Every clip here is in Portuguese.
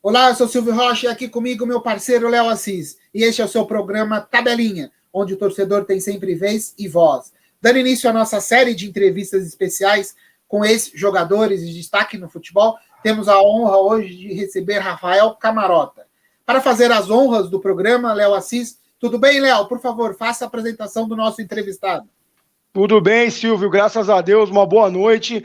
Olá, eu sou Silvio Rocha e aqui comigo meu parceiro Léo Assis. E este é o seu programa Tabelinha, onde o torcedor tem sempre vez e voz. Dando início à nossa série de entrevistas especiais com ex-jogadores de destaque no futebol, temos a honra hoje de receber Rafael Camarota. Para fazer as honras do programa, Léo Assis. Tudo bem, Léo? Por favor, faça a apresentação do nosso entrevistado. Tudo bem, Silvio, graças a Deus, uma boa noite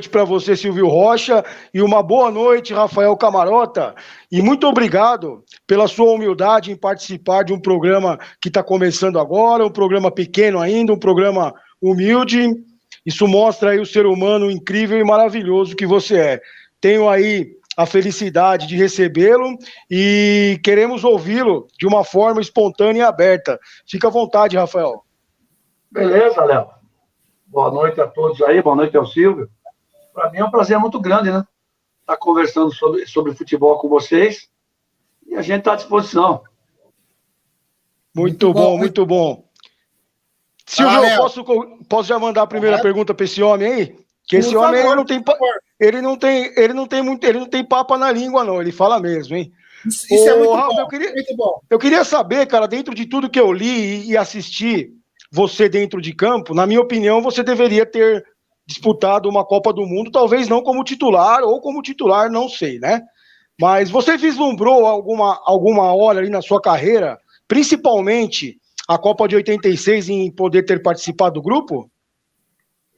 para você, Silvio Rocha, e uma boa noite, Rafael Camarota, e muito obrigado pela sua humildade em participar de um programa que está começando agora, um programa pequeno ainda, um programa humilde. Isso mostra aí o ser humano incrível e maravilhoso que você é. Tenho aí a felicidade de recebê-lo e queremos ouvi-lo de uma forma espontânea e aberta. Fica à vontade, Rafael. Beleza, Léo. Boa noite a todos aí, boa noite ao Silvio. Para mim é um prazer muito grande, né? Estar conversando sobre futebol com vocês e a gente está à disposição. Muito bom, muito bom. Silvio, posso já mandar a primeira pergunta para esse homem aí? Que esse homem ele não tem papa na língua, não. Ele fala mesmo, hein? Isso é muito bom, muito bom. Eu queria saber, cara, dentro de tudo que eu li e assisti você dentro de campo, na minha opinião, você deveria ter disputado uma Copa do Mundo, talvez não como titular, ou como titular, não sei, né? Mas você vislumbrou alguma hora ali na sua carreira, principalmente a Copa de 86, em poder ter participado do grupo?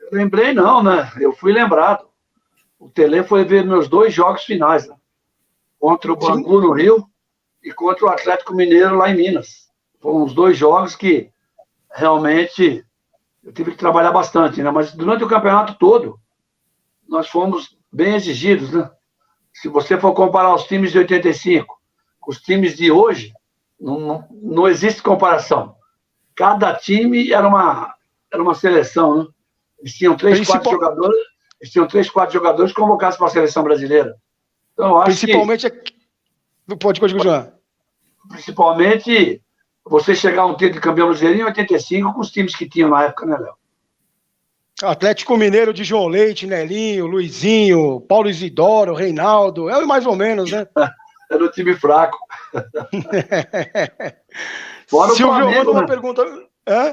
Eu lembrei não, né? Eu fui lembrado. O Tele foi ver meus 2 jogos finais, né? Contra o Bangu no Rio e contra o Atlético Mineiro lá em Minas. Foram os 2 jogos que realmente eu tive que trabalhar bastante, né? Mas durante o campeonato todo, nós fomos bem exigidos, né? Se você for comparar os times de 85 com os times de hoje, não existe comparação. Cada time era uma seleção, né? Eles tinham 3, 4 jogadores, convocados para a seleção brasileira. Então, eu acho Pode continuar. Principalmente você chegar a um título de campeão brasileiro em 85 com os times que tinham na época, né, Léo? Atlético Mineiro de João Leite, Nelinho, Luizinho, Paulo Isidoro, Reinaldo, mais ou menos, né? Era um time fraco. Fora o Silvio, Flamengo, uma pergunta.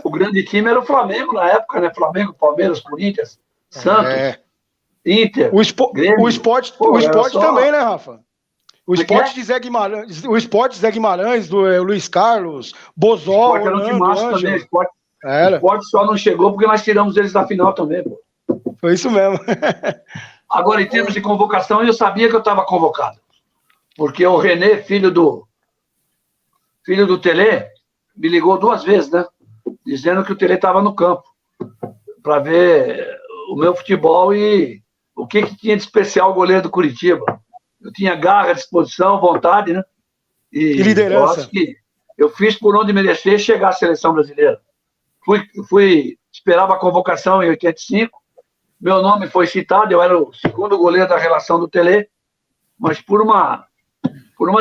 O grande time era o Flamengo na época, né? Flamengo, Palmeiras, Corinthians, Santos, Inter, Grêmio. O esporte também, né, Rafa? O Sport de Zé Guimarães, do Luiz Carlos, Bozó, era um timaço também. O Sport só não chegou porque nós tiramos eles da final também, pô. Foi isso mesmo. Agora, em termos de convocação, eu sabia que eu estava convocado. Porque o René, filho do Tele, me ligou 2 vezes, né? Dizendo que o Tele estava no campo para ver o meu futebol e o que tinha de especial o goleiro do Curitiba. Eu tinha garra, disposição, vontade, né? E liderança. Eu acho que eu fiz por onde merecer chegar à seleção brasileira. Esperava a convocação em 85, meu nome foi citado, eu era o segundo goleiro da relação do Tele, mas por uma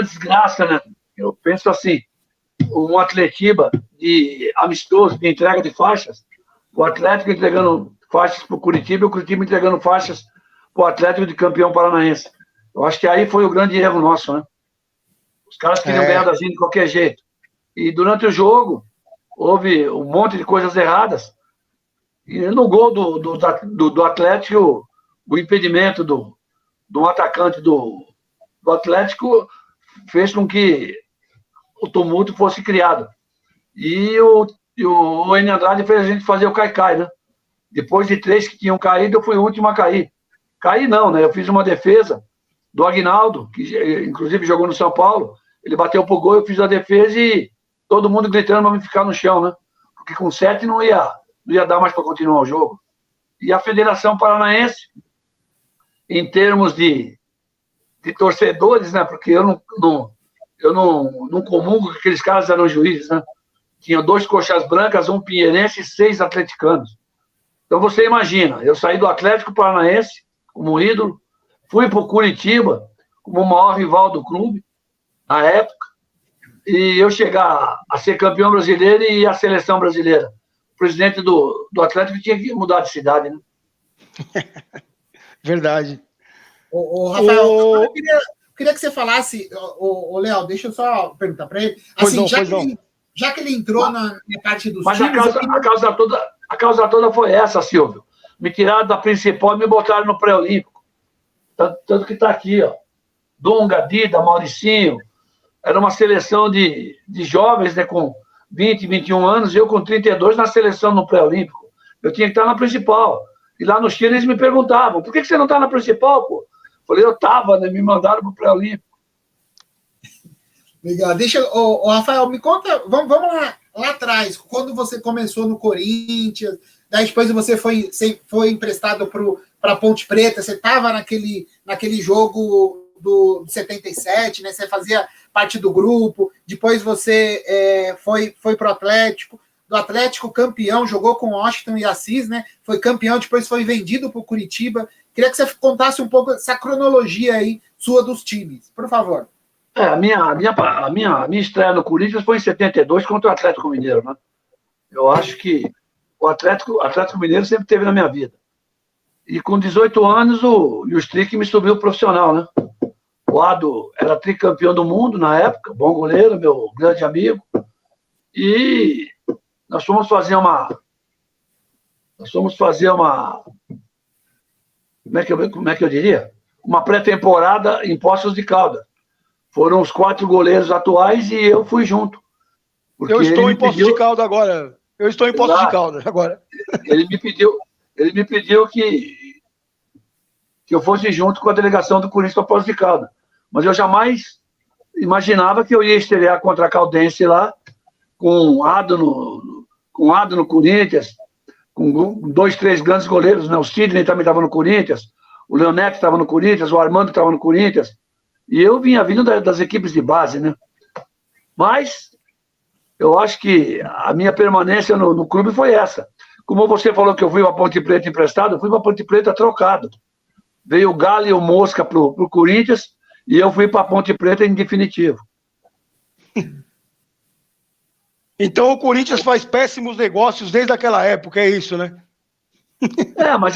desgraça, né? Eu penso assim, um Atletiba de amistoso, de entrega de faixas, o Atlético entregando faixas para o Curitiba e o Curitiba entregando faixas para o Atlético de campeão paranaense. Eu acho que aí foi o grande erro nosso, né? Os caras queriam ganhar da gente de qualquer jeito. E durante o jogo, houve um monte de coisas erradas. E no gol do Atlético, o impedimento do atacante do Atlético fez com que o tumulto fosse criado. E o Enio Andrade fez a gente fazer o cai-cai, né? Depois de 3 que tinham caído, eu fui o último a cair. Caí não, né? Eu fiz uma defesa do Aguinaldo, que inclusive jogou no São Paulo, ele bateu pro gol, eu fiz a defesa e todo mundo gritando para me ficar no chão, né? Porque com 7 não ia dar mais para continuar o jogo. E a Federação Paranaense, em termos de torcedores, né? Porque eu não comungo que aqueles caras eram juízes, né? Tinha 2 coxas brancas, um pinheirense e 6 atleticanos. Então você imagina, eu saí do Atlético Paranaense como ídolo, fui para o Curitiba como o maior rival do clube, na época, e eu chegar a ser campeão brasileiro e a seleção brasileira. O presidente do Atlético tinha que mudar de cidade, né? Verdade. Rafael, Queria que você falasse, Léo, deixa eu só perguntar para ele. Assim, já que ele entrou na parte dos Mas times... a causa toda foi essa, Silvio. Me tiraram da principal e me botaram no pré-olímpico. Tanto que está aqui, ó. Dunga, Dida, Mauricinho. Era uma seleção de jovens, né, com 20, 21 anos, e eu com 32 na seleção no pré-olímpico. Eu tinha que estar na principal. E lá no Chile eles me perguntavam, por que você não está na principal, pô? Falei, eu estava, né? Me mandaram para o pré-olímpico. Legal. Rafael, me conta, vamos lá atrás, quando você começou no Corinthians, daí depois você foi emprestado para Ponte Preta, você estava naquele jogo do 77, né? Você fazia parte do grupo, depois você foi para o Atlético, do Atlético campeão, jogou com Washington e Assis, né? Foi campeão, depois foi vendido para o Curitiba. Queria que você contasse um pouco essa cronologia aí sua dos times, por favor. A minha estreia no Corinthians foi em 72 contra o Atlético Mineiro, né? Eu acho que o Atlético Mineiro sempre teve na minha vida. E com 18 anos, o Strick me subiu profissional, né? O Ado era tricampeão do mundo na época, bom goleiro, meu grande amigo. E nós fomos fazer uma... Como é que eu diria? Uma pré-temporada em Poços de Caldas. Foram os 4 goleiros atuais e eu fui junto. Eu estou em Poços de Caldas agora. Ele me pediu que eu fosse junto com a delegação do Corinthians para Poços de Caldas. Mas eu jamais imaginava que eu ia estrear contra a Caldense lá, com o Ado no Corinthians, com 2, 3 grandes goleiros, né? O Sidney também estava no Corinthians, o Leonete estava no Corinthians, o Armando estava no Corinthians, e eu vinha vindo das equipes de base, né? Mas eu acho que a minha permanência no clube foi essa. Como você falou que eu fui para Ponte Preta emprestado, eu fui para Ponte Preta trocado. Veio o Galo e o Mosca para o Corinthians, e eu fui para Ponte Preta em definitivo. Então o Corinthians faz péssimos negócios desde aquela época, é isso, né? Mas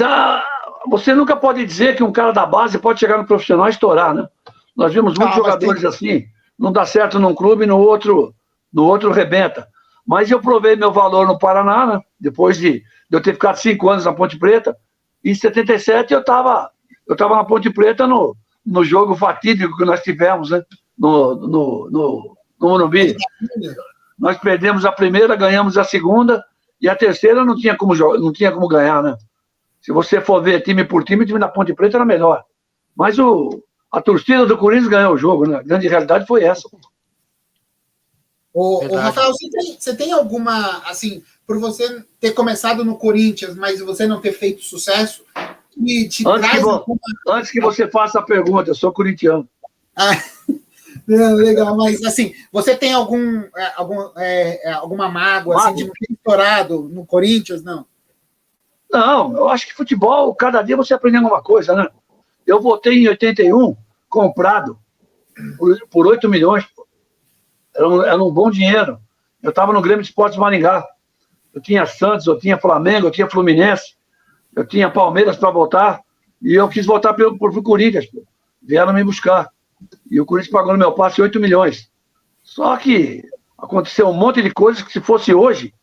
você nunca pode dizer que um cara da base pode chegar no profissional e estourar, né? Nós vimos muitos jogadores assim, não dá certo num clube, no outro rebenta. Mas eu provei meu valor no Paraná, né? Depois de eu ter ficado 5 anos na Ponte Preta. Em 77 eu estava na Ponte Preta no jogo fatídico que nós tivemos, né? No Morumbi. Nós perdemos a primeira, ganhamos a segunda, e a terceira não tinha como ganhar, né? Se você for ver time por time, o time da Ponte Preta era melhor. Mas a torcida do Corinthians ganhou o jogo, né? A grande realidade foi essa. Rafael, você tem alguma, assim, por você ter começado no Corinthians, mas você não ter feito sucesso, Antes que você faça a pergunta, eu sou corintiano. Legal, mas assim, você tem alguma mágoa assim, de não ter estourado no Corinthians, não? Não, eu acho que futebol, cada dia você aprende alguma coisa, né? Eu voltei em 81, comprado por 8 milhões. Era um bom dinheiro. Eu estava no Grêmio de Esportes Maringá. Eu tinha Santos, eu tinha Flamengo, eu tinha Fluminense, eu tinha Palmeiras para voltar, e eu quis voltar pro Corinthians. Vieram me buscar. E o Corinthians pagou no meu passe 8 milhões. Só que aconteceu um monte de coisas que, se fosse hoje,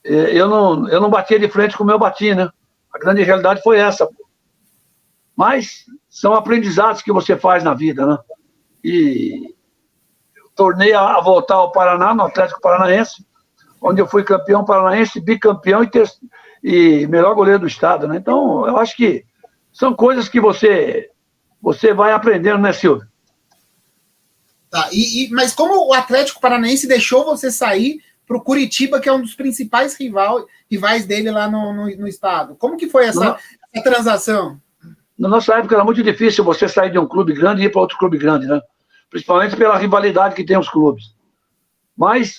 eu não batia de frente como eu bati, né? A grande realidade foi essa. Mas são aprendizados que você faz na vida, né? E eu tornei a voltar ao Paraná, no Atlético Paranaense, onde eu fui campeão paranaense, bicampeão e melhor goleiro do estado, né? Então, eu acho que são coisas que você vai aprendendo, né, Silvio? Tá, mas como o Atlético Paranaense deixou você sair para o Curitiba, que é um dos principais rivais dele lá no estado? Como que foi essa transação? Na nossa época era muito difícil você sair de um clube grande e ir para outro clube grande, né? Principalmente pela rivalidade que tem os clubes. Mas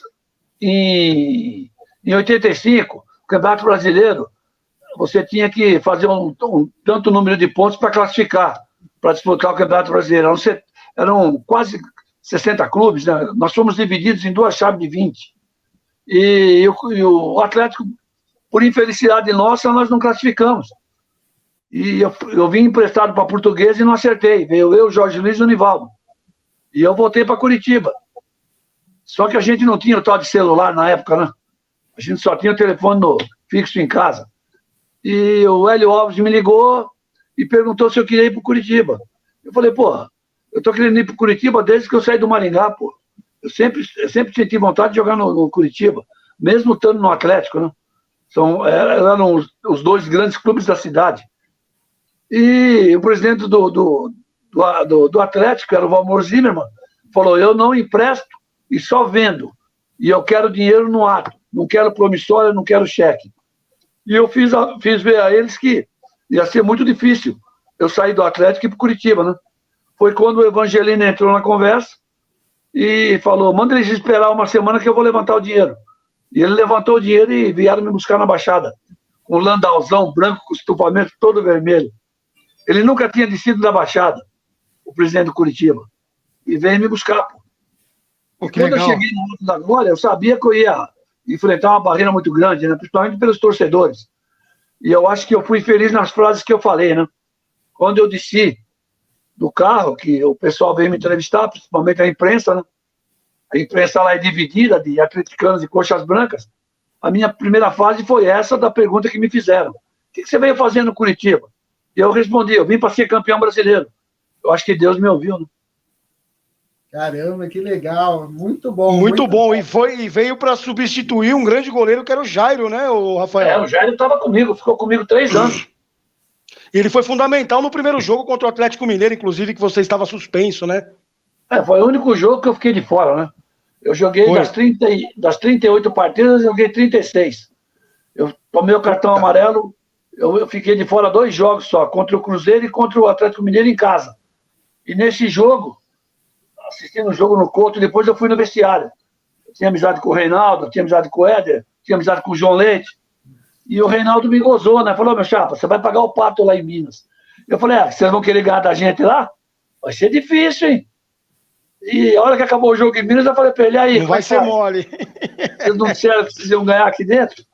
em 85, o Campeonato Brasileiro, você tinha que fazer um tanto número de pontos para classificar, para disputar o Campeonato Brasileiro. Eram quase 60 clubes, né? Nós fomos divididos em 2 chaves de 20. E o Atlético, por infelicidade nossa, nós não classificamos. E eu vim emprestado para Portuguesa e não acertei. Veio eu, Jorge Luiz e o Nivaldo. E eu voltei para Curitiba. Só que a gente não tinha o tal de celular na época, né? A gente só tinha o telefone fixo em casa. E o Hélio Alves me ligou e perguntou se eu queria ir para Curitiba. Eu falei, pô, eu tô querendo ir para Curitiba desde que eu saí do Maringá, pô. Eu sempre senti vontade de jogar no Curitiba, mesmo estando no Atlético, né? Eram os dois grandes clubes da cidade. E o presidente do Atlético, era o Valmor Zimmermann, falou, eu não empresto e só vendo. E eu quero dinheiro no ato. Não quero promissória, não quero cheque. E eu fiz ver a eles que ia ser muito difícil eu sair do Atlético e ir para Curitiba, né? Foi quando o Evangelino entrou na conversa e falou, manda eles esperar uma semana que eu vou levantar o dinheiro. E ele levantou o dinheiro e vieram me buscar na Baixada, com um landauzão branco, com estufamento todo vermelho. Ele nunca tinha descido da Baixada, o presidente do Curitiba. E veio me buscar, pô. E quando eu cheguei no Alto da Glória, eu sabia que eu ia enfrentar uma barreira muito grande, né? Principalmente pelos torcedores. E eu acho que eu fui feliz nas frases que eu falei, né? Quando eu desci do carro, que o pessoal veio me entrevistar, principalmente a imprensa, né? A imprensa lá é dividida de atleticanos e coxas brancas. A minha primeira fase foi essa da pergunta que me fizeram. O que você veio fazer no Curitiba? E eu respondi, eu vim para ser campeão brasileiro. Eu acho que Deus me ouviu, né? Caramba, que legal. Muito bom. Muito bom. E veio para substituir um grande goleiro que era o Jairo, né, o Rafael? O Jairo estava comigo, ficou comigo 3 anos. Ele foi fundamental no primeiro jogo contra o Atlético Mineiro, inclusive, que você estava suspenso, né? Foi o único jogo que eu fiquei de fora, né? Eu joguei das 38 partidas, eu joguei 36. Eu tomei o cartão amarelo, eu fiquei de fora 2 jogos só, contra o Cruzeiro e contra o Atlético Mineiro em casa. E nesse jogo, assistindo o jogo no Couto, depois eu fui no vestiário. Eu tinha amizade com o Reinaldo, tinha amizade com o Éder, tinha amizade com o João Leite. E o Reinaldo me gozou, né? Falou, meu chapa, você vai pagar o pato lá em Minas. Eu falei, vocês vão querer ganhar da gente lá? Vai ser difícil, hein? E a hora que acabou o jogo em Minas, eu falei pra ele, aí... Não vai ser mole. Vocês não disseram que vocês iam ganhar aqui dentro?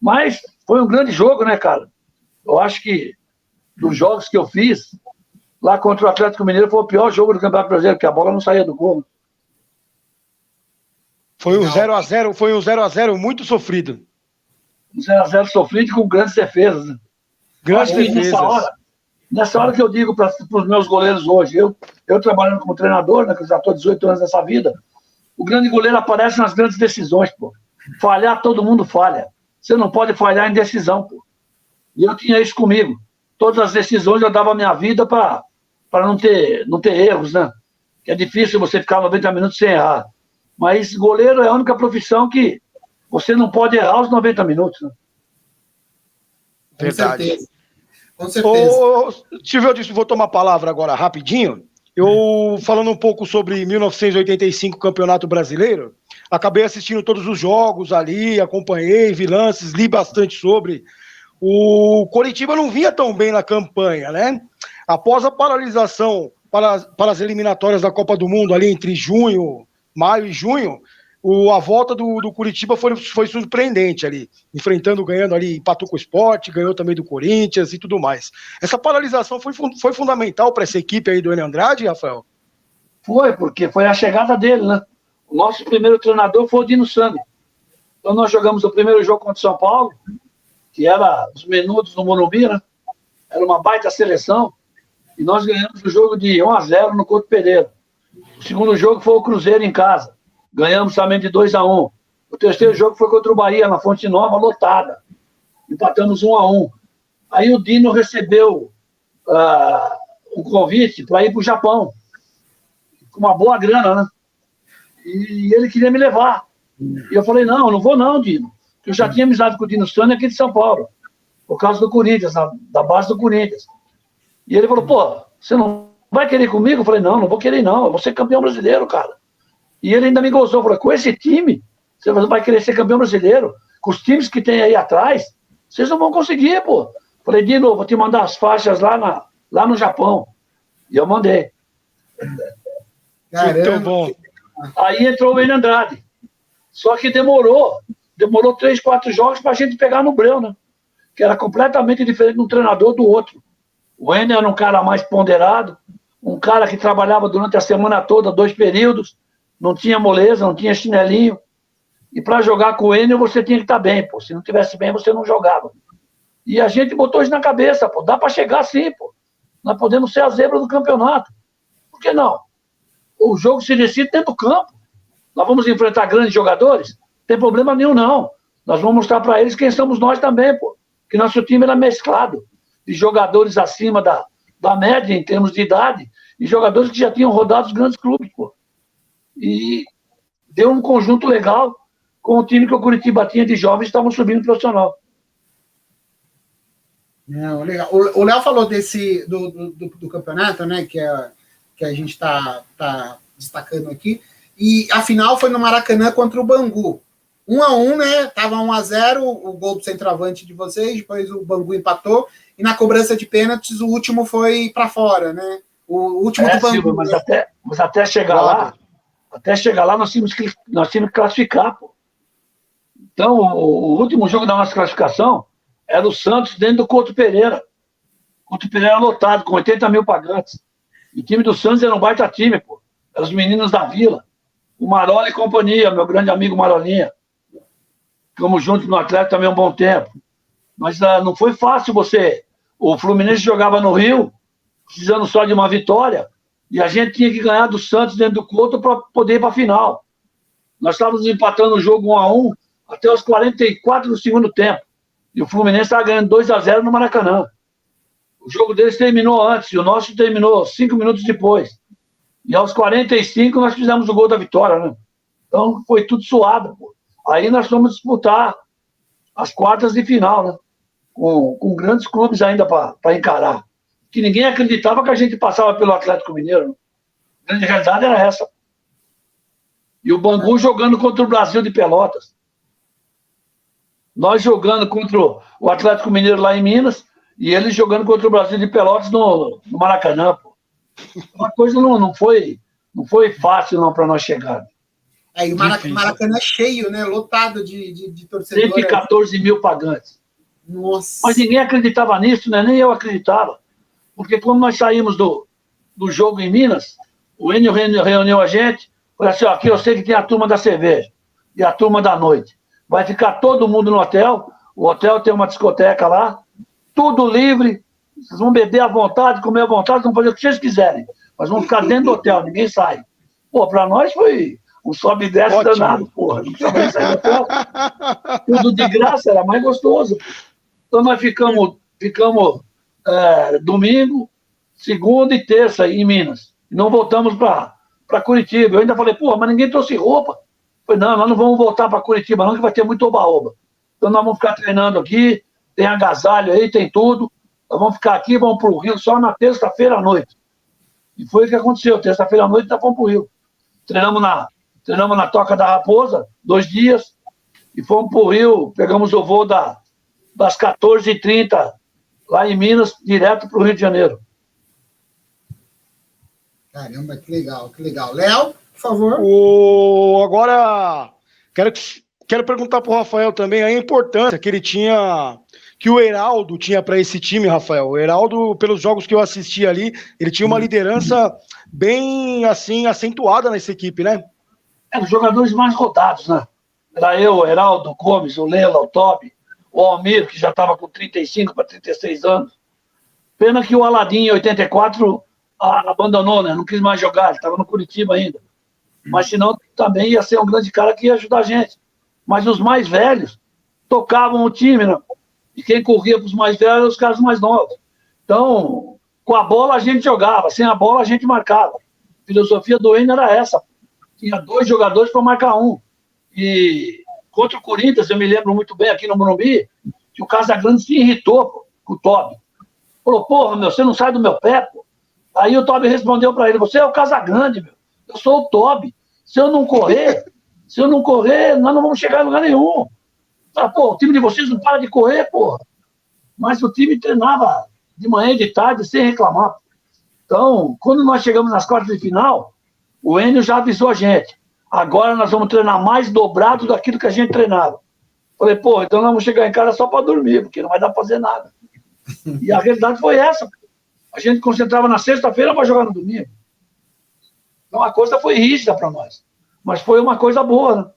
Mas foi um grande jogo, né, cara? Eu acho que dos jogos que eu fiz, lá contra o Atlético Mineiro, foi o pior jogo do Campeonato Brasileiro, porque a bola não saía do gol. Foi um 0x0 muito sofrido. Um 0x0 sofrido com grandes defesas. Né? Grandes defesas. Nessa hora que eu digo para os meus goleiros hoje, eu trabalhando como treinador, né, que eu já estou 18 anos nessa vida, o grande goleiro aparece nas grandes decisões, pô. Falhar, todo mundo falha. Você não pode falhar em decisão, pô. E eu tinha isso comigo. Todas as decisões eu dava a minha vida para não ter erros, né? Que é difícil você ficar 90 minutos sem errar. Mas goleiro é a única profissão que você não pode errar os 90 minutos, né? Verdade. Com certeza. Silvio, eu disse, vou tomar a palavra agora rapidinho. Eu, falando um pouco sobre 1985 Campeonato Brasileiro, acabei assistindo todos os jogos ali, acompanhei, vi lances, li bastante sobre. O Coritiba não vinha tão bem na campanha, né? Após a paralisação para as eliminatórias da Copa do Mundo, ali entre maio e junho, a volta do Coritiba foi surpreendente ali, ganhando ali, empatou com o Sport, ganhou também do Corinthians e tudo mais. Essa paralisação foi fundamental para essa equipe aí do Enio Andrade, Rafael? Foi, porque foi a chegada dele, né? O nosso primeiro treinador foi o Dino Sami. Então nós jogamos o primeiro jogo contra o São Paulo, que era os Menudos no Morumbi, né? Era uma baita seleção, e nós ganhamos o jogo de 1-0 no Couto Pereira. O segundo jogo foi o Cruzeiro em casa. Ganhamos também de 2-1. O terceiro jogo foi contra o Bahia, na Fonte Nova, lotada. Empatamos 1-1. Aí o Dino recebeu um convite para ir para o Japão, com uma boa grana, né? E ele queria me levar. E eu falei, não vou não, Dino. Eu já tinha amizade com o Dino Sani aqui de São Paulo, por causa do Corinthians, da base do Corinthians. E ele falou, pô, você não vai querer ir comigo? Eu falei, não vou querer não, eu vou ser campeão brasileiro, cara. E ele ainda me gozou, falou, com esse time, você vai querer ser campeão brasileiro? Com os times que tem aí atrás, vocês não vão conseguir, pô. Falei, Dino, vou te mandar as faixas lá no Japão. E eu mandei. Muito bom. Aí entrou o Enio Andrade. Só que demorou 3, 4 jogos para a gente pegar no breu, né? Que era completamente diferente de um treinador do outro. O Enio era um cara mais ponderado, um cara que trabalhava durante a semana toda, 2 períodos, não tinha moleza, não tinha chinelinho. E para jogar com o Enio, você tinha que estar bem, pô. Se não tivesse bem, você não jogava. E a gente botou isso na cabeça, pô. Dá para chegar sim, pô. Nós podemos ser a zebra do campeonato. Por que não? O jogo se decide dentro do campo. Nós vamos enfrentar grandes jogadores? Não tem problema nenhum, não. Nós vamos mostrar para eles quem somos nós também, pô. Que nosso time era mesclado. De jogadores acima da média em termos de idade e jogadores que já tinham rodado os grandes clubes, pô. E deu um conjunto legal com o time que o Curitiba tinha de jovens que estavam subindo profissional. Não, legal. O Léo falou do campeonato, né? Que a gente está destacando aqui. E a final foi no Maracanã contra o Bangu. 1-1, né? Tava 1-0, o gol do centroavante de vocês, depois o Bangu empatou, e na cobrança de pênaltis o último foi para fora, né? O último do Bangu. Silvio, mas até chegar lá, nós tínhamos que classificar, pô. Então, o último jogo da nossa classificação era o Santos dentro do Couto Pereira. O Couto Pereira lotado, com 80 mil pagantes. E o time do Santos era um baita time, pô. Eram os meninos da Vila. O Marola e companhia, meu grande amigo Marolinha. Ficamos juntos no Atlético também um bom tempo. Mas não foi fácil você... O Fluminense jogava no Rio, precisando só de uma vitória, e a gente tinha que ganhar do Santos dentro do Couto para poder ir para a final. Nós estávamos empatando o jogo 1-1 até os 44 do segundo tempo. E o Fluminense estava ganhando 2-0 no Maracanã. O jogo deles terminou antes, e o nosso terminou 5 minutos depois. E aos 45 nós fizemos o gol da vitória, né? Então foi tudo suado, pô. Aí nós fomos disputar as quartas de final, né? Com grandes clubes ainda para encarar. Que ninguém acreditava que a gente passava pelo Atlético Mineiro. Né? A grande realidade era essa. E o Bangu jogando contra o Brasil de Pelotas. Nós jogando contra o Atlético Mineiro lá em Minas e eles jogando contra o Brasil de Pelotas no Maracanã. Pô. Uma coisa não foi fácil não para nós chegar. Aí o Maracanã é cheio, né? Lotado de torcedores. 114 mil pagantes. Nossa. Mas ninguém acreditava nisso, né? Nem eu acreditava. Porque quando nós saímos do jogo em Minas, o Enio reuniu a gente, falou assim, ó, aqui eu sei que tem a turma da cerveja e a turma da noite. Vai ficar todo mundo no hotel, o hotel tem uma discoteca lá, tudo livre, vocês vão beber à vontade, comer à vontade, vão fazer o que vocês quiserem, mas vão ficar dentro do hotel, ninguém sai. Pô, pra nós foi um sobe e desce danado, porra. Não precisava nem sair do hotel. Tudo de graça, era mais gostoso. Então nós ficamos domingo, segunda e terça em Minas. E não voltamos para Curitiba. Eu ainda falei, porra, mas ninguém trouxe roupa. Eu falei, não, nós não vamos voltar para Curitiba não, que vai ter muito oba-oba. Então nós vamos ficar treinando aqui, tem agasalho aí, tem tudo. Nós vamos ficar aqui, vamos para o Rio só na terça-feira à noite. E foi o que aconteceu. Terça-feira à noite nós fomos para o Rio. Treinamos na Toca da Raposa, 2 dias, e fomos para o Rio, pegamos o voo das 14h30 lá em Minas, direto para o Rio de Janeiro. Caramba, que legal, que legal. Léo, por favor. Agora, quero perguntar para o Rafael também a importância que o Heraldo tinha para esse time, Rafael. O Heraldo, pelos jogos que eu assisti ali, ele tinha uma liderança bem, assim, acentuada nessa equipe, né? Os jogadores mais rodados, né? Era eu, o Heraldo, o Gomes, o Lela, o Tobi, o Almir, que já estava com 35 para 36 anos. Pena que o Aladim, em 84, abandonou, né? Não quis mais jogar, ele estava no Curitiba ainda. Mas senão também ia ser um grande cara que ia ajudar a gente. Mas os mais velhos tocavam o time, né? E quem corria para os mais velhos eram os caras mais novos. Então, com a bola a gente jogava, sem a bola a gente marcava. A filosofia do Enio era essa. Tinha 2 jogadores para marcar um. E contra o Corinthians, eu me lembro muito bem aqui no Morumbi, que o Casagrande se irritou com o Tobi. Falou, porra, meu, você não sai do meu pé, pô. Aí o Tobi respondeu para ele, você é o Casagrande, meu. Eu sou o Tobi. Se eu não correr, nós não vamos chegar em lugar nenhum. Fala, pô, o time de vocês não para de correr, porra. Mas o time treinava de manhã e de tarde sem reclamar. Então, quando nós chegamos nas quartas de final, o Enio já avisou a gente. Agora nós vamos treinar mais dobrado daquilo que a gente treinava. Falei, pô, então nós vamos chegar em casa só para dormir, porque não vai dar para fazer nada. E a realidade foi essa. A gente concentrava na sexta-feira para jogar no domingo. Então a coisa foi rígida para nós. Mas foi uma coisa boa, né?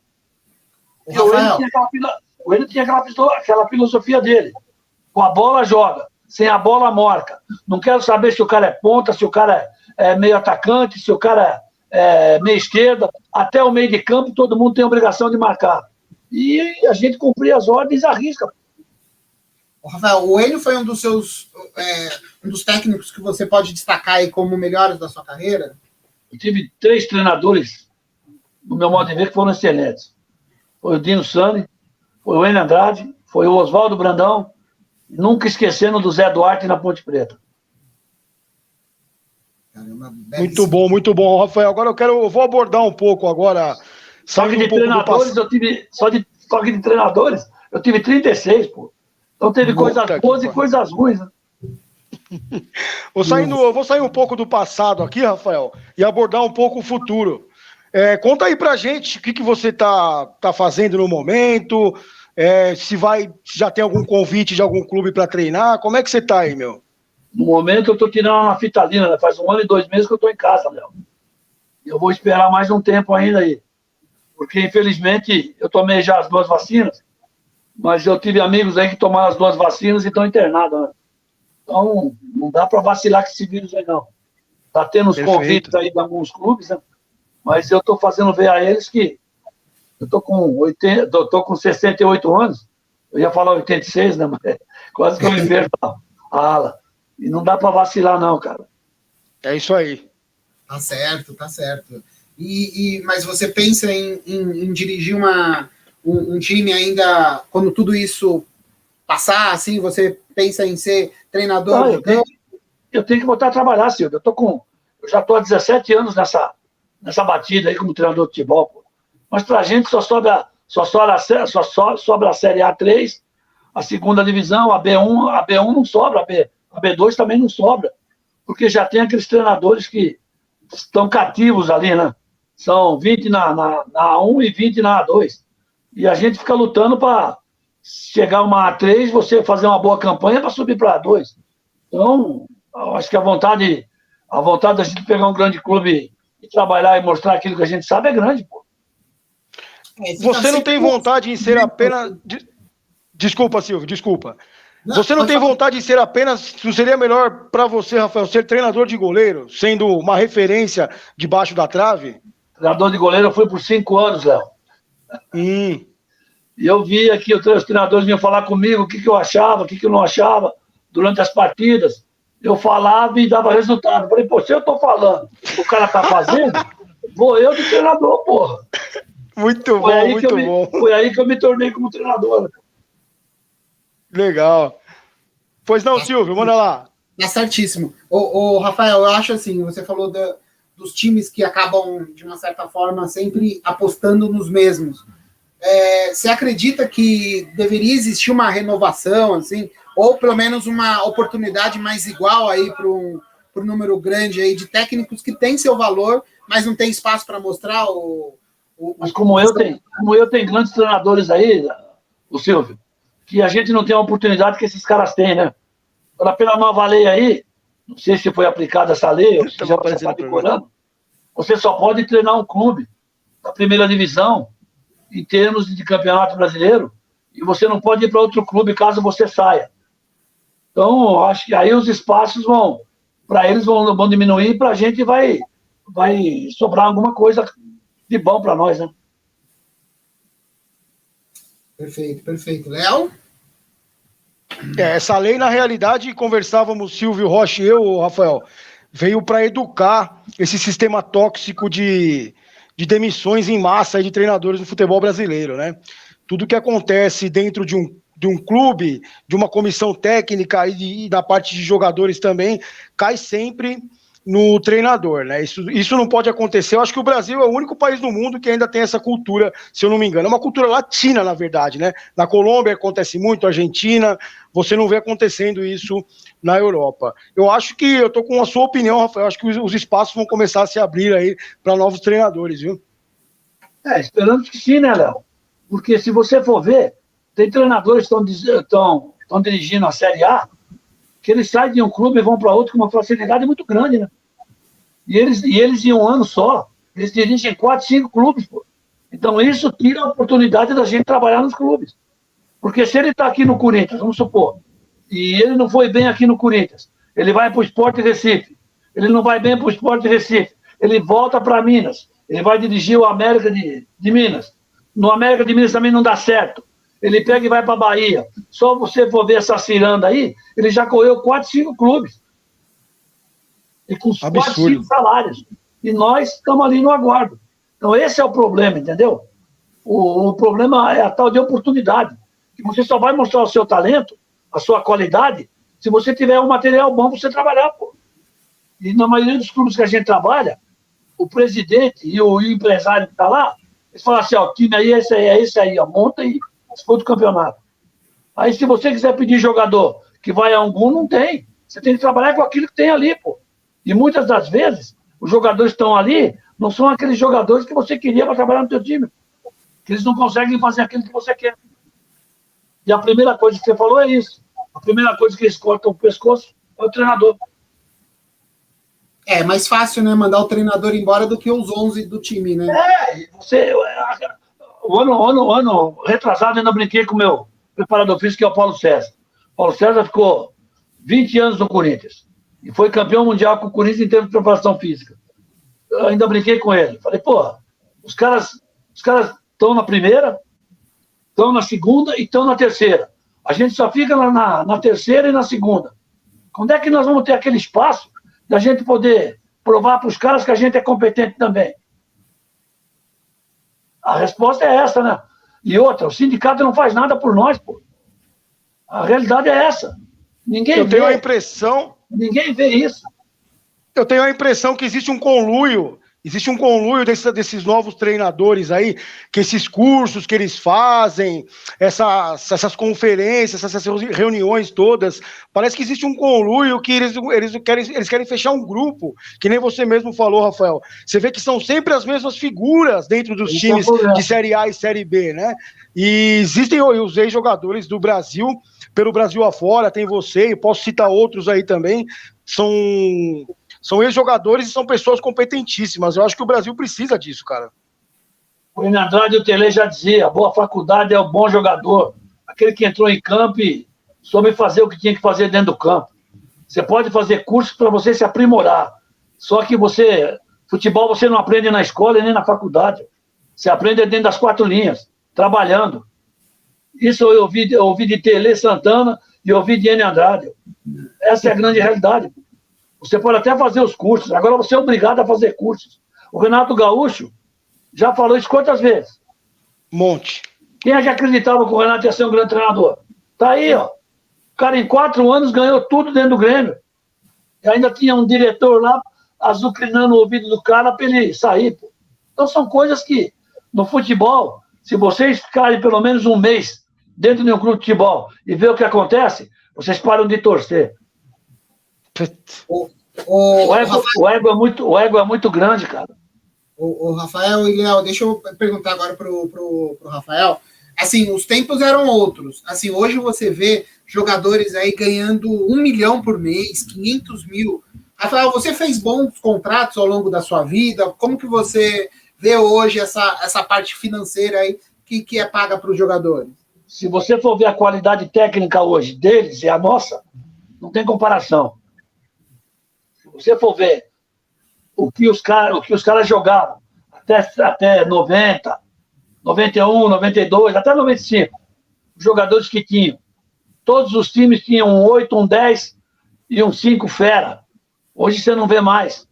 O Enio tinha aquela filosofia dele. Com a bola joga, sem a bola marca. Não quero saber se o cara é ponta, se o cara é meio atacante, se o cara é meio esquerda. Até o meio de campo todo mundo tem a obrigação de marcar. E a gente cumpria as ordens à risca. Rafael, o Enio foi um dos seus um dos técnicos que você pode destacar aí como melhores da sua carreira? Eu tive 3 treinadores, no meu modo de ver, que foram excelentes. Foi o Dino Sani, foi o Enio Andrade, foi o Oswaldo Brandão, nunca esquecendo do Zé Duarte na Ponte Preta. Caramba, muito bom, Rafael. Agora eu vou abordar um pouco agora. Só que de treinadores, eu tive 36, pô. Então teve coisas boas e coisas ruins, né? Eu vou sair um pouco do passado aqui, Rafael, e abordar um pouco o futuro. Conta aí pra gente o que você tá fazendo no momento, se já tem algum convite de algum clube para treinar, como é que você tá aí, meu? No momento eu tô tirando uma fitalina, né? Faz 1 ano e 2 meses que eu tô em casa, Léo. Eu vou esperar mais um tempo ainda aí, porque infelizmente eu tomei já as 2 vacinas, mas eu tive amigos aí que tomaram as 2 vacinas e estão internados, né? Então, não dá para vacilar com esse vírus aí, não. Tá tendo os convites aí de alguns clubes, né? Mas eu estou fazendo ver a eles que eu tô com 68 anos, eu ia falar 86, né? Mas quase que eu me perco a ala. E não dá para vacilar, não, cara. É isso aí. Tá certo. Mas você pensa em dirigir um time ainda, quando tudo isso passar, assim, você pensa em ser treinador de campo? Eu tenho que voltar a trabalhar, Silvio. Eu já estou há 17 anos nessa batida aí como treinador de futebol, pô. Mas pra gente só sobra a Série A3, a segunda divisão, a B1 não sobra, a B2 também não sobra, porque já tem aqueles treinadores que estão cativos ali, né? São 20 na A1 e 20 na A2. E a gente fica lutando para chegar uma A3, você fazer uma boa campanha para subir para A2. Então, eu acho que a vontade da gente pegar um grande clube e trabalhar e mostrar aquilo que a gente sabe é grande, pô. Você não tem vontade em ser apenas... Desculpa, Silvio, desculpa. Você não tem vontade de ser apenas... Não seria melhor para você, Rafael, ser treinador de goleiro, sendo uma referência debaixo da trave? Treinador de goleiro eu fui por 5 anos, Léo. E eu via que os treinadores vinham falar comigo o que eu achava, o que eu não achava durante as partidas. Eu falava e dava resultado. Falei, pô, se eu tô falando, o cara tá fazendo, vou eu de treinador, porra. Muito bom. Foi aí que eu me tornei como treinador. Legal. Pois não, Silvio, manda lá. Tá certíssimo. Ô, Rafael, eu acho assim, você falou dos times que acabam, de uma certa forma, sempre apostando nos mesmos. Você acredita que deveria existir uma renovação, assim, ou pelo menos uma oportunidade mais igual aí para um número grande aí de técnicos que tem seu valor, mas não tem espaço para mostrar Mas como eu tenho grandes treinadores aí, o Silvio, que a gente não tem a oportunidade que esses caras têm, né? Pela nova lei aí, não sei se foi aplicada essa lei, ou se já está decorando, você só pode treinar um clube da primeira divisão em termos de campeonato brasileiro, e você não pode ir para outro clube caso você saia. Então, acho que aí os espaços para eles vão diminuir, para a gente vai sobrar alguma coisa de bom para nós, né? Perfeito. Léo? Essa lei, na realidade, conversávamos, Silvio Rocha e eu, Rafael, veio para educar esse sistema tóxico de demissões em massa de treinadores no futebol brasileiro, né? Tudo que acontece dentro de um clube, de uma comissão técnica e da parte de jogadores também, cai sempre no treinador, né? Isso não pode acontecer. Eu acho que o Brasil é o único país no mundo que ainda tem essa cultura, se eu não me engano. É uma cultura latina, na verdade, né? Na Colômbia acontece muito, Argentina, você não vê acontecendo isso na Europa. Eu acho que, eu tô com a sua opinião, Rafael, eu acho que os espaços vão começar a se abrir aí para novos treinadores, viu? Esperamos que sim, né, Léo? Porque se você for ver, tem treinadores que estão dirigindo a Série A que eles saem de um clube e vão para outro com uma facilidade muito grande, né? E eles em um ano só, eles dirigem 4, 5 clubes, pô. Então isso tira a oportunidade da gente trabalhar nos clubes. Porque se ele está aqui no Corinthians, vamos supor, e ele não foi bem aqui no Corinthians, ele vai para o Sport Recife, ele não vai bem para o Sport Recife, ele volta para Minas, ele vai dirigir o América de Minas. No América de Minas também não dá certo. Ele pega e vai para a Bahia. Só você for ver essa ciranda aí, ele já correu 4, 5 clubes. E com 4, 5 salários. E nós estamos ali no aguardo. Então esse é o problema, entendeu? O problema é a tal de oportunidade. Que você só vai mostrar o seu talento, a sua qualidade, se você tiver um material bom para você trabalhar, pô. E na maioria dos clubes que a gente trabalha, o presidente e o empresário que está lá, eles falam assim, ó, o time aí é esse aí, ó, monta e disputa o campeonato. Aí se você quiser pedir jogador que vai a algum, não tem. Você tem que trabalhar com aquilo que tem ali, pô. E muitas das vezes, os jogadores que estão ali não são aqueles jogadores que você queria para trabalhar no teu time. Que eles não conseguem fazer aquilo que você quer. E a primeira coisa que você falou é isso. A primeira coisa que eles cortam o pescoço é o treinador. É mais fácil, né, mandar o treinador embora do que os 11 do time, né? O ano retrasado ainda brinquei com o meu preparador físico, que é o Paulo César. O Paulo César ficou 20 anos no Corinthians e foi campeão mundial com o Corinthians em termos de preparação física. Eu ainda brinquei com ele. Falei, pô, os caras estão na primeira, estão na segunda e estão na terceira. A gente só fica na terceira e na segunda. Quando é que nós vamos ter aquele espaço da gente poder provar para os caras que a gente é competente também? A resposta é essa, né? E outra, o sindicato não faz nada por nós, pô. A realidade é essa. Ninguém vê isso. Eu tenho a impressão que existe um conluio desses novos treinadores aí, que esses cursos que eles fazem, essas conferências, essas reuniões todas, parece que existe um conluio que eles querem fechar um grupo, que nem você mesmo falou, Rafael. Você vê que são sempre as mesmas figuras dentro dos times de Série A e Série B, né? E existem os ex-jogadores do Brasil, pelo Brasil afora, tem você, e posso citar outros aí também, são ex-jogadores e são pessoas competentíssimas. Eu acho que o Brasil precisa disso, cara. O Enio Andrade e o Tele já dizia, a boa faculdade é o bom jogador. Aquele que entrou em campo e soube fazer o que tinha que fazer dentro do campo. Você pode fazer cursos para você se aprimorar. Só que futebol você não aprende na escola e nem na faculdade. Você aprende dentro das 4 linhas, trabalhando. Isso eu ouvi de Tele Santana e ouvi de Enio Andrade. Essa é a grande realidade. Você pode até fazer os cursos, agora você é obrigado a fazer cursos. O Renato Gaúcho já falou isso quantas vezes? Monte. Quem é que acreditava que o Renato ia ser um grande treinador? Tá aí, ó. O cara em 4 anos ganhou tudo dentro do Grêmio. E ainda tinha um diretor lá azucrinando o ouvido do cara para ele sair. Pô. Então são coisas que, no futebol, se vocês ficarem pelo menos um mês dentro de um clube de futebol e ver o que acontece, vocês param de torcer. O ego é muito grande, cara. O Rafael e Léo, deixa eu perguntar agora pro Rafael. Assim, os tempos eram outros. Assim, hoje você vê jogadores aí ganhando 1 milhão por mês, 500 mil. Rafael, você fez bons contratos ao longo da sua vida? Como que você vê hoje essa parte financeira aí que é paga para os jogadores? Se você for ver a qualidade técnica hoje deles e a nossa, não tem comparação. Se você for ver o que os caras jogavam até 90, 91, 92, até 95, os jogadores que tinham, todos os times tinham um 8, um 10 e um 5 fera. Hoje você não vê mais.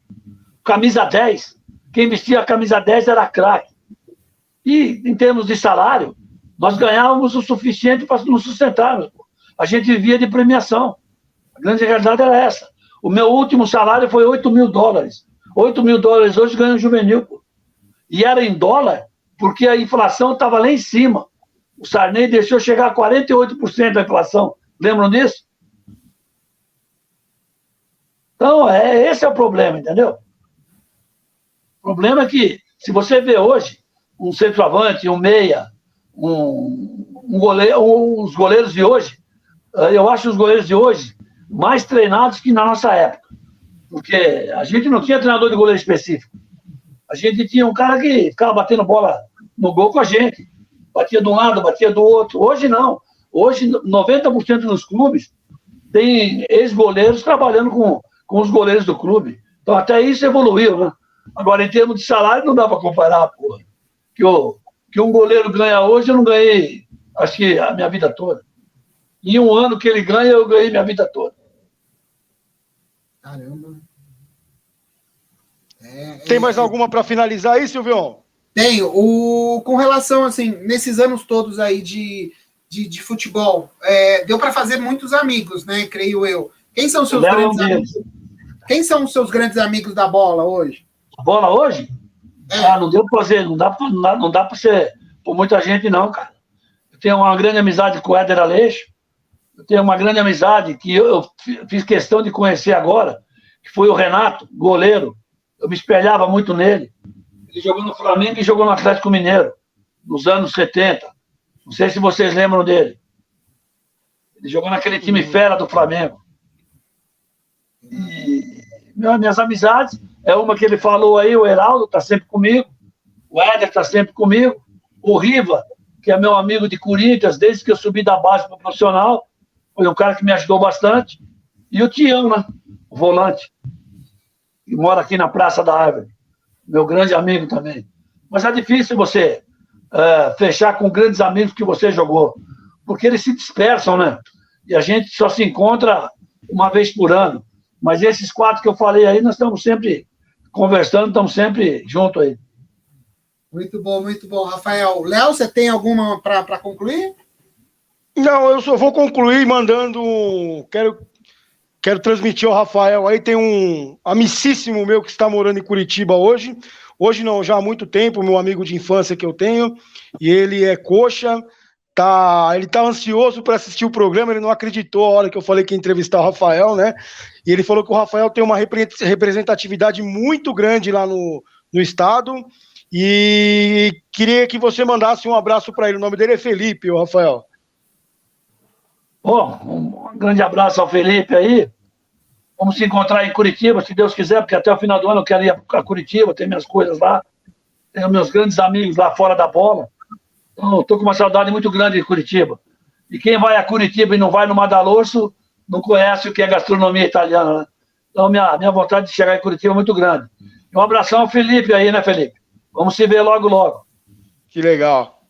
Camisa 10, quem vestia a camisa 10 era craque. E em termos de salário, nós ganhávamos o suficiente para nos sustentarmos. A gente vivia de premiação. A grande realidade era essa. O meu último salário foi $8 mil. $8 mil hoje ganha um juvenil. Pô. E era em dólar, porque a inflação estava lá em cima. O Sarney deixou chegar a 48% da inflação. Lembram disso? Então, esse é o problema, entendeu? O problema é que, se você vê hoje, um centroavante, um meia, um goleiro, os goleiros de hoje, eu acho os goleiros de hoje mais treinados que na nossa época. Porque a gente não tinha treinador de goleiro específico. A gente tinha um cara que ficava batendo bola no gol com a gente. Batia de um lado, batia do outro. Hoje não. Hoje, 90% dos clubes tem ex-goleiros trabalhando com os goleiros do clube. Então, até isso evoluiu, né? Agora, em termos de salário, não dá para comparar, porra. Que um goleiro ganha hoje, eu não ganhei, acho que a minha vida toda. Em um ano que ele ganha, eu ganhei minha vida toda. Caramba. Tem mais alguma para finalizar aí, Silvio? Tenho. Com relação, assim, nesses anos todos aí de futebol, deu para fazer muitos amigos, né? Creio eu. Quem são os seus grandes amigos? Quem são os seus grandes amigos da bola hoje? A bola hoje? Não deu para fazer, não dá para ser por muita gente, não, cara. Eu tenho uma grande amizade com o Éder Aleixo. Eu tenho uma grande amizade que eu fiz questão de conhecer agora, que foi o Renato, goleiro. Eu me espelhava muito nele. Ele jogou no Flamengo e jogou no Atlético Mineiro, nos anos 70. Não sei se vocês lembram dele. Ele jogou naquele time fera do Flamengo. E minhas amizades, é uma que ele falou aí, o Heraldo está sempre comigo, o Éder está sempre comigo, o Riva, que é meu amigo de Corinthians, desde que eu subi da base para o profissional, foi um cara que me ajudou bastante, e o Tião, né, o volante, que mora aqui na Praça da Árvore, meu grande amigo também. Mas é difícil você fechar com grandes amigos que você jogou, porque eles se dispersam, né, e a gente só se encontra uma vez por ano. Mas esses 4 que eu falei aí, nós estamos sempre conversando, estamos sempre juntos aí. Muito bom, Rafael. Léo, você tem alguma para concluir? Não, eu só vou concluir mandando. Quero transmitir ao Rafael aí. Tem um amicíssimo meu que está morando em Curitiba hoje. Hoje não, já há muito tempo, meu amigo de infância que eu tenho. E ele é coxa. Ele tá ansioso para assistir o programa, ele não acreditou a hora que eu falei que ia entrevistar o Rafael, né? E ele falou que o Rafael tem uma representatividade muito grande lá no estado e queria que você mandasse um abraço para ele. O nome dele é Felipe, o Rafael. Um grande abraço ao Felipe aí. Vamos se encontrar em Curitiba, se Deus quiser, porque até o final do ano eu quero ir a Curitiba, ter minhas coisas lá, tenho meus grandes amigos lá fora da bola. Então, estou com uma saudade muito grande de Curitiba. E quem vai a Curitiba e não vai no Madalorso, não conhece o que é gastronomia italiana, né? Então, minha vontade de chegar em Curitiba é muito grande. E um abração ao Felipe aí, né, Felipe? Vamos se ver logo, logo. Que legal.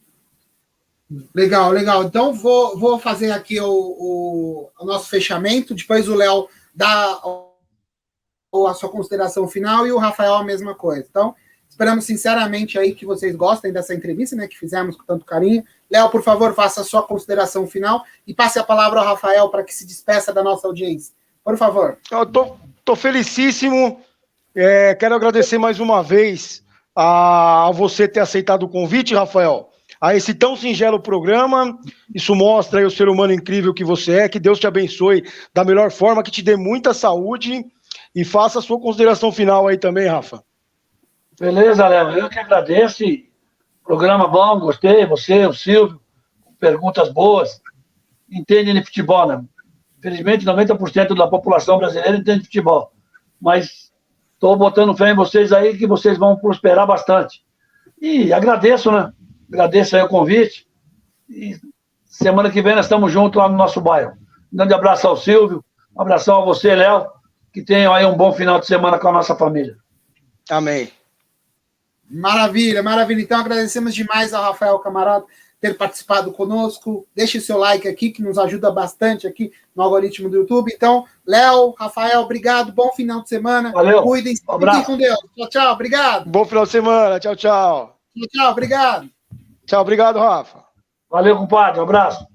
Legal. Então, vou fazer aqui o nosso fechamento. Depois o Léo dá a sua consideração final e o Rafael a mesma coisa. Então, esperamos sinceramente aí que vocês gostem dessa entrevista, né, que fizemos com tanto carinho. Léo, por favor, faça a sua consideração final e passe a palavra ao Rafael para que se despeça da nossa audiência. Por favor. Eu tô felicíssimo. Quero agradecer mais uma vez a você ter aceitado o convite, Rafael, a esse tão singelo programa. Isso mostra aí o ser humano incrível que você é. Que Deus te abençoe da melhor forma, que te dê muita saúde e faça a sua consideração final aí também, Rafa. Beleza, Léo. Eu que agradeço. Programa bom, gostei. Você, o Silvio, perguntas boas. Entende de futebol, né? Infelizmente, 90% da população brasileira entende de futebol. Mas estou botando fé em vocês aí, que vocês vão prosperar bastante. E agradeço, né? Agradeço aí o convite. E semana que vem nós estamos juntos lá no nosso bairro. Um grande abraço ao Silvio. Um abração a você, Léo. Que tenham aí um bom final de semana com a nossa família. Amém. Maravilha. Então agradecemos demais ao Rafael Camarota ter participado conosco. Deixe seu like aqui, que nos ajuda bastante aqui no algoritmo do YouTube. Então, Léo, Rafael, obrigado. Bom final de semana. Valeu. Cuidem-se. Um abraço. Fiquem com Deus. Tchau. Obrigado. Bom final de semana. Tchau. Tchau. Obrigado. Tchau, obrigado, Rafa. Valeu, compadre. Um abraço.